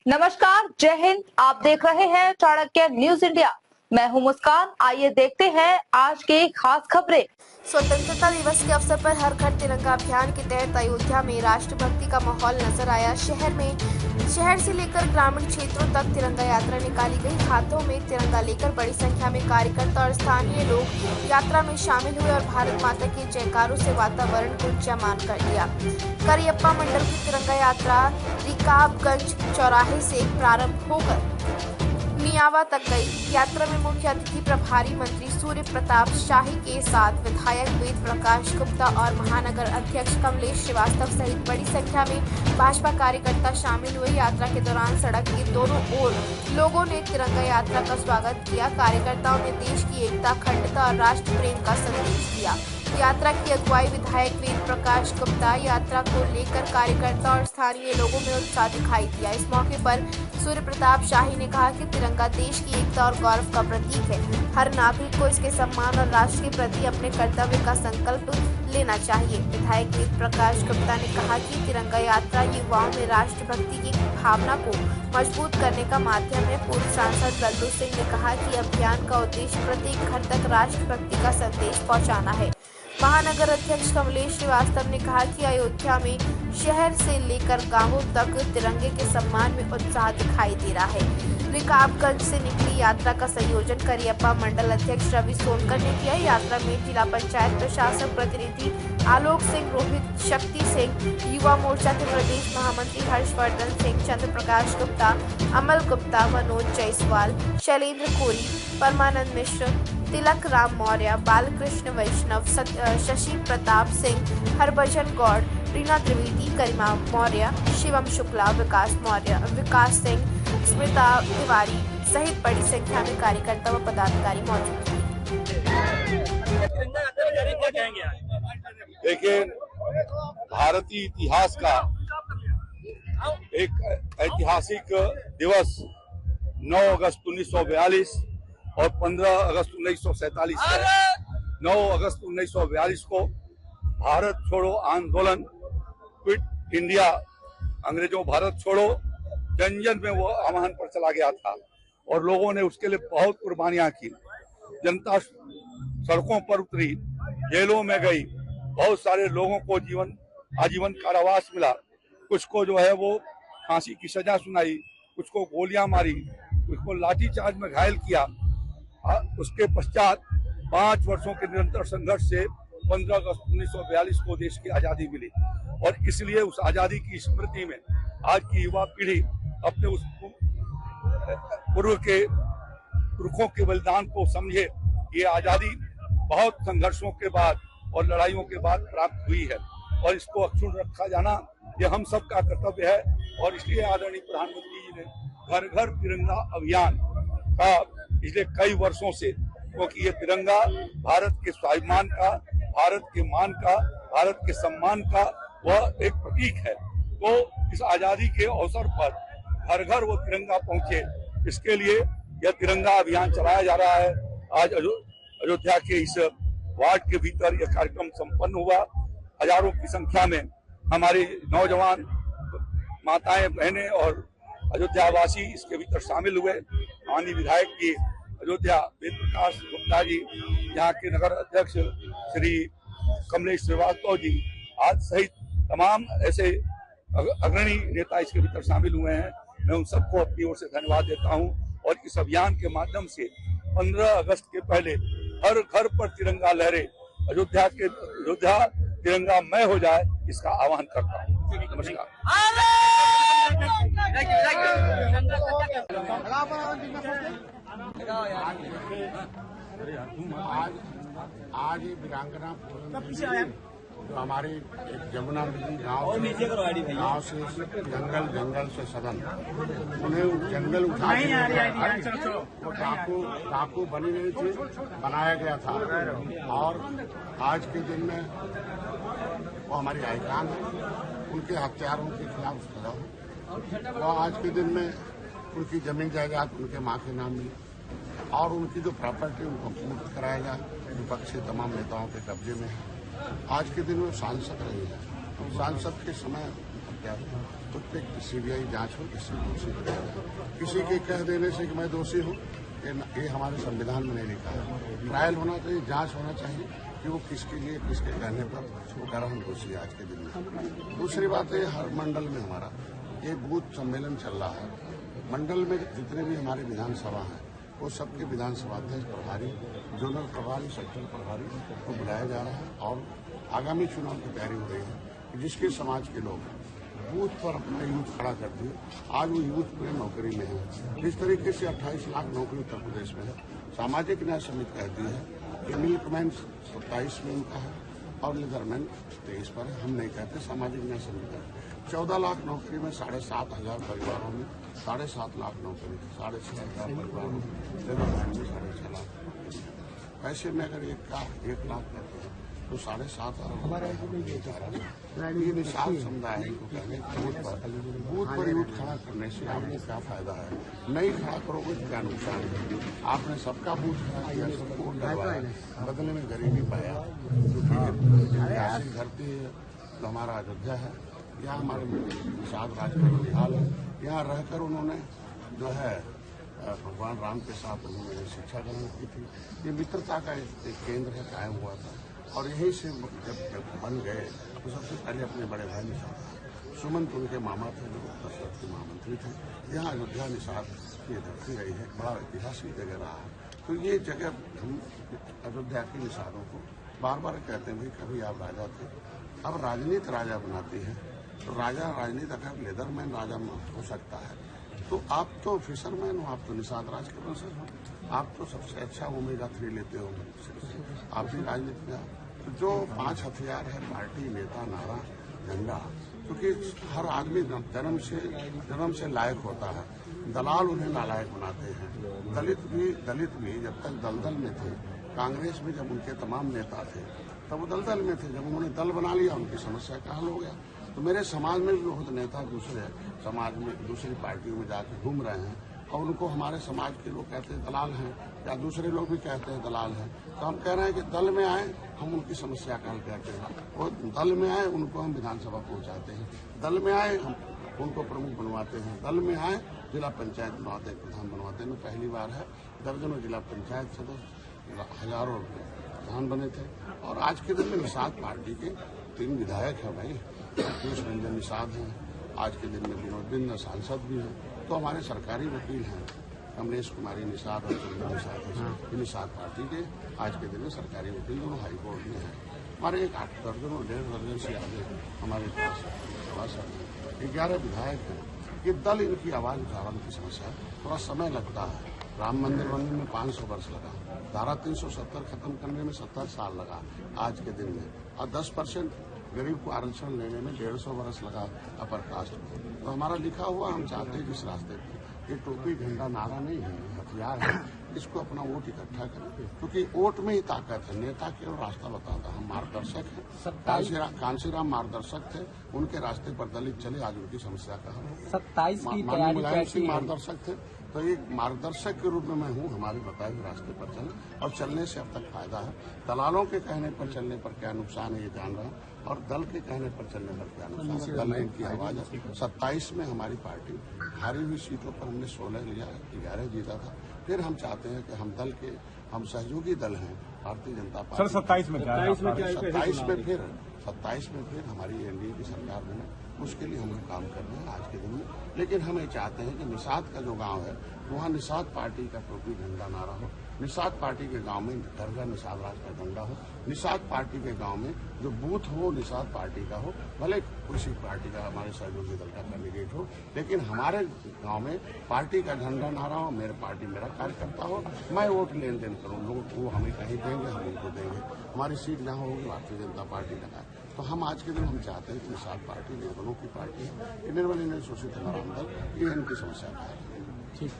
नमस्कार, जय हिंद। आप देख रहे हैं चाणक्य न्यूज इंडिया। मैं हूं मुस्कान। आइए देखते हैं आज की खास खबरें। स्वतंत्रता दिवस के अवसर पर हर घर तिरंगा अभियान के तहत अयोध्या में राष्ट्रभक्ति का माहौल नजर आया। शहर से लेकर ग्रामीण क्षेत्रों तक तिरंगा यात्रा निकाली गई। हाथों में तिरंगा लेकर बड़ी संख्या में कार्यकर्ता और स्थानीय लोग यात्रा में शामिल हुए और भारत माता के जयकारों से वातावरण गुंजायमान कर दिया। करियप्पा मंडल की तिरंगा यात्रा रिकाबगंज चौराहे से प्रारंभ होकर मियावा तक गई। यात्रा में मुख्य अतिथि प्रभारी मंत्री सूर्य प्रताप शाही के साथ विधायक वेद प्रकाश गुप्ता और महानगर अध्यक्ष कमलेश श्रीवास्तव सहित बड़ी संख्या में भाजपा कार्यकर्ता शामिल हुए। यात्रा के दौरान सड़क के दोनों ओर लोगों ने तिरंगा यात्रा का स्वागत किया। कार्यकर्ताओं ने देश की एकता, अखंडता और राष्ट्र प्रेम का संदेश दिया। यात्रा की अगुवाई विधायक वेद प्रकाश गुप्ता। यात्रा को लेकर कार्यकर्ता और स्थानीय लोगों में उत्साह दिखाई दिया। इस मौके पर सूर्य प्रताप शाही ने कहा कि तिरंगा देश की एकता और गौरव का प्रतीक है। हर नागरिक को इसके सम्मान और राष्ट्र के प्रति अपने कर्तव्य का संकल्प लेना चाहिए। विधायक वेद प्रकाश गुप्ता ने कहा कि तिरंगा यात्रा युवाओं में राष्ट्रभक्ति की भावना को मजबूत करने का माध्यम है। पूर्व सांसद लल्लू सिंह ने कहा कि अभियान का उद्देश्य प्रत्येक घर तक राष्ट्रभक्ति का संदेश पहुंचाना है। महानगर अध्यक्ष कमलेश श्रीवास्तव ने कहा कि अयोध्या में शहर से लेकर गांवों तक तिरंगे के सम्मान में उत्साह दिखाई दे रहा है। रिकाबगंज से निकली यात्रा का संयोजन करियप्पा मंडल अध्यक्ष रवि सोनकर ने किया। यात्रा में जिला पंचायत प्रशासक प्रतिनिधि आलोक सिंह, रोहित शक्ति सिंह, युवा मोर्चा के प्रदेश महामंत्री हर्षवर्धन सिंह, चंद्र प्रकाश गुप्ता, अमल गुप्ता, मनोज जायसवाल, शैलेंद्र कोरी, परमानंद मिश्र, तिलक राम मौर्य, बालकृष्ण वैष्णव, शशि प्रताप सिंह, हरभजन गौड़, रीना त्रिवेदी, गरिमा मौर्य, शिवम शुक्ला, विकास सिंह, स्मिता तिवारी सहित बड़ी संख्या में कार्यकर्ता व पदाधिकारी मौजूद थे। देखिए, भारतीय इतिहास का एक ऐतिहासिक दिवस 9 अगस्त 1942 और 15 अगस्त 1947 है। 9 अगस्त 1942 को भारत छोड़ो आंदोलन, क्विट इंडिया, अंग्रेजों भारत छोड़ो, जन जन में वो आह्वान पर चला गया था और लोगों ने उसके लिए बहुत कुर्बानियां की। जनता सड़कों पर उतरी, जेलों में गई, बहुत सारे लोगों को आजीवन कारावास मिला। कुछ को जो है वो फांसी की सजा सुनाई, कुछ को गोलियां मारी, कुछ को लाठीचार्ज में घायल किया। उसके पश्चात 5 वर्षों के निरंतर संघर्ष से 15 अगस्त 1942 को देश की आजादी मिली और इसलिए उस आजादी की स्मृति में आज की युवा पीढ़ी अपने उस पूर्व के पुरखों के बलिदान को समझे। ये आजादी बहुत संघर्षों के बाद और लड़ाइयों के बाद प्राप्त हुई है और इसको अक्षुण्ण रखा जाना ये हम सबका कर्तव्य है। और इसलिए आदरणीय प्रधानमंत्री जी ने घर घर तिरंगा अभियान का पिछले कई वर्षों से, क्योंकि ये तिरंगा भारत के स्वाभिमान का, भारत के मान का, भारत के सम्मान का वह एक प्रतीक है। तो इस आजादी के अवसर पर घर घर वो तिरंगा पहुंचे, इसके लिए यह तिरंगा अभियान चलाया जा रहा है। आज अयोध्या के इस वार्ड के भीतर यह कार्यक्रम संपन्न हुआ। हजारों की संख्या में हमारे नौजवान, माताएं, बहनें और अयोध्यावासी इसके भीतर शामिल हुए। माननीय विधायक जी अयोध्या वेद प्रकाश गुप्ता जी, यहाँ के नगर अध्यक्ष श्री कमलेश श्रीवास्तव जी, आज सहित तमाम ऐसे अग्रणी नेता इसके भीतर शामिल हुए हैं। मैं उन सबको अपनी ओर से धन्यवाद देता हूं और इस अभियान के माध्यम से 15 अगस्त के पहले हर घर पर तिरंगा लहरे, अयोध्या तिरंगामय हो जाए, इसका आह्वान करता हूं। नमस्कार। आज ये वीरांगना जो हमारी एक जमुना नदी गांव से जंगल से सदन, उन्हें जंगल उठा वो डाकू बनी नहीं थी, बनाया गया था। और आज के दिन में वो हमारी आइकान है, उनके हत्यारों के खिलाफ खड़ा हो। वो आज के दिन में उनकी जमीन जायदाद उनके माँ के नाम मिली और उनकी जो प्रॉपर्टी उनको मुक्त कराया जाए। विपक्षी तमाम नेताओं के कब्जे में है। आज के दिन में सांसद रहे हैं, सांसद के समय हत्या हुई, उस पर सीबीआई जांच हो, किसी दोषी को किसी के कह देने से कि मैं दोषी हूँ, ये हमारे संविधान में नहीं लिखा है। ट्रायल होना चाहिए, जांच होना चाहिए कि वो किसके लिए, किसके कहने पर वो कह रहा हम दोषी आज के दिन में। दूसरी बात है, हर मंडल में हमारा ये बूथ सम्मेलन चल रहा है। मंडल में जितने भी हमारे विधानसभा हैं वो सबके विधानसभा अध्यक्ष, प्रभारी, जोनल प्रभारी, सेक्टर प्रभारी को बुलाया जा रहा है और आगामी चुनाव की तैयारी हो रही है। जिसके समाज के लोग बूथ पर अपना यूथ खड़ा कर दिए, आज वो यूथ पूरे नौकरी में है। जिस तरीके से 28 लाख नौकरी उत्तर प्रदेश में है, सामाजिक न्याय समिति कहती है कि मिल्कमैन 27 में उनका है और लेदरमैन 23 पर है। हम नहीं कहते, सामाजिक न्याय समिति है। 14 लाख नौकरी में 7,500 परिवारों में 7.5 लाख नौकरी, 6,500 परिवारों में लेदरमैन में 6.5 लाख। ऐसे में अगर 1 लाख करते हैं तो 7,500 ये निषाद समुदाय को कहने बूथ पर यूथ खड़ा करने से आपको क्या फायदा है? नहीं खड़ा करोगे तो क्या नुकसान है? आपने सबका बूथ खड़ा किया, सबको वोट डलवाया, बदले में गरीबी पाया। ऐसी धरती तो हमारा अयोध्या है, यहाँ हमारे निषाद राज का हाल है। यहाँ रहकर उन्होंने जो है भगवान राम के साथ उन्होंने शिक्षा ग्रहण की थी। ये मित्रता का एक केंद्र है, कायम हुआ था और यहीं से जब बन गए तो सबसे पहले अपने बड़े भाई निषाद सुमंत उनके मामा थे, जो दशरथ के महामंत्री थे। यहाँ अयोध्या निषाद की धरती रही है, बड़ा ऐतिहासिक जगह रहा है। तो ये जगह हम अयोध्या के निषादों को बार बार कहते हैं, भाई कभी आप राजा थे, अब राजनीति राजा बनाती है। तो राजा राजनीति अगर लेदरमैन राजा हो सकता है तो आप तो फिशरमैन हो, आप तो निषाद राज के वंशज हो, आप तो सबसे अच्छा ओमेगा-3 लेते हो, आप भी राजनीति में। तो जो 5 हथियार है, पार्टी, नेता, नारा, झंडा, क्योंकि हर आदमी जन्म से लायक होता है, दलाल उन्हें नालायक बनाते हैं। दलित भी जब तक दलदल में थे, कांग्रेस में जब उनके तमाम नेता थे तब वो दलदल में थे, जब उन्होंने दल बना लिया उनकी समस्या का हल हो गया। तो मेरे समाज में भी बहुत नेता दूसरे समाज में दूसरी पार्टियों में जाकर घूम रहे हैं और उनको हमारे समाज के लोग कहते हैं दलाल हैं, या दूसरे लोग भी कहते हैं दलाल हैं। तो हम कह रहे हैं कि दल में आए, हम उनकी समस्या का हल करते हैं। वो दल में आए, उनको हम विधानसभा पहुंचाते हैं, दल में आए हम उनको प्रमुख बनवाते हैं, दल में आए जिला पंचायत बनवाते हैं, प्रधान बनवाते हैं। पहली बार है, दर्जनों जिला पंचायत सदस्य, हजारों प्रधान बने थे। और आज के दिन में निषाद पार्टी के 3 विधायक हैं भाई, पीयूष रंजन निषाद हैं, आज के दिन में विनोद बिंद सांसद भी हैं। तो हमारे सरकारी वकील हैं कमलेश कुमारी निषाद और चंद्र निषाद, निषाद पार्टी के आज के दिन में सरकारी वकील दोनों हाईकोर्ट में हैं। हमारे 8 दर्जनों 1.5 दर्जन से आगे हमारे पास 11 विधायक हैं। ये दल इनकी आवाज उठाने की समस्या है, थोड़ा समय लगता है। राम मंदिर बनने में 500 वर्ष लगा, धारा 370 खत्म करने में 70 साल लगा आज के दिन में, और 10% गरीब को आरक्षण लेने में 150 वर्ष लगा अपर कास्ट में। तो हमारा लिखा हुआ, हम चाहते हैं जिस रास्ते पर, ये टोपी झंडा नारा नहीं है, हथियार है, इसको अपना वोट इकट्ठा करें, क्योंकि वोट में ही ताकत है। नेता केवल रास्ता बताता, हम मार्गदर्शक हैं। कांशीराम मार्गदर्शक थे, उनके रास्ते पर दलित चले, आज उनकी समस्या का हल। 27 की मुलायम सिंह मार्गदर्शक थे, तो एक मार्गदर्शक के रूप में मैं हूँ, हमारे बताए हुए रास्ते पर चले, और चलने से अब तक फायदा है। दलालों के कहने पर चलने पर क्या नुकसान है ये जान रहा हूँ, और दल के कहने पर चलने पर क्या नुकसान है। दल की आवाज है। 27 में हमारी पार्टी हारी हुई सीटों पर हमने 16 लिया, 11 जीता था। फिर हम चाहते हैं कि हम दल के, हम सहयोगी दल हैं भारतीय जनता पार्टी। सर 27 में 27 में फिर हमारी एनडीए की सरकार बने, उसके लिए हम काम कर रहे हैं आज के दिन में। लेकिन हम ये चाहते हैं कि निषाद का जो गांव है वहाँ निषाद पार्टी का टोपी झंडा नारा हो, निषाद पार्टी के गांव में घर घर निषाद राज का झंडा हो, निषाद पार्टी के गांव में जो बूथ हो निषाद पार्टी का हो, भले किसी पार्टी का हमारे सहयोगी दल का कैंडिडेट हो, लेकिन हमारे गांव में पार्टी का झंडा नारा हो, मेरे पार्टी मेरा कार्यकर्ता हो, मैं वोट लेन देन करूँ, लोग वो हमें कहीं देंगे, हम उनको देंगे, हमारी सीट जहाँ होगी भारतीय जनता पार्टी का। तो हम आज के दिन हम चाहते हैं कि निषाद पार्टी निर्बलों की पार्टी है, निर्बल इन्हें शोषित हमारा दल, ये इनकी समस्या का है। ठीक।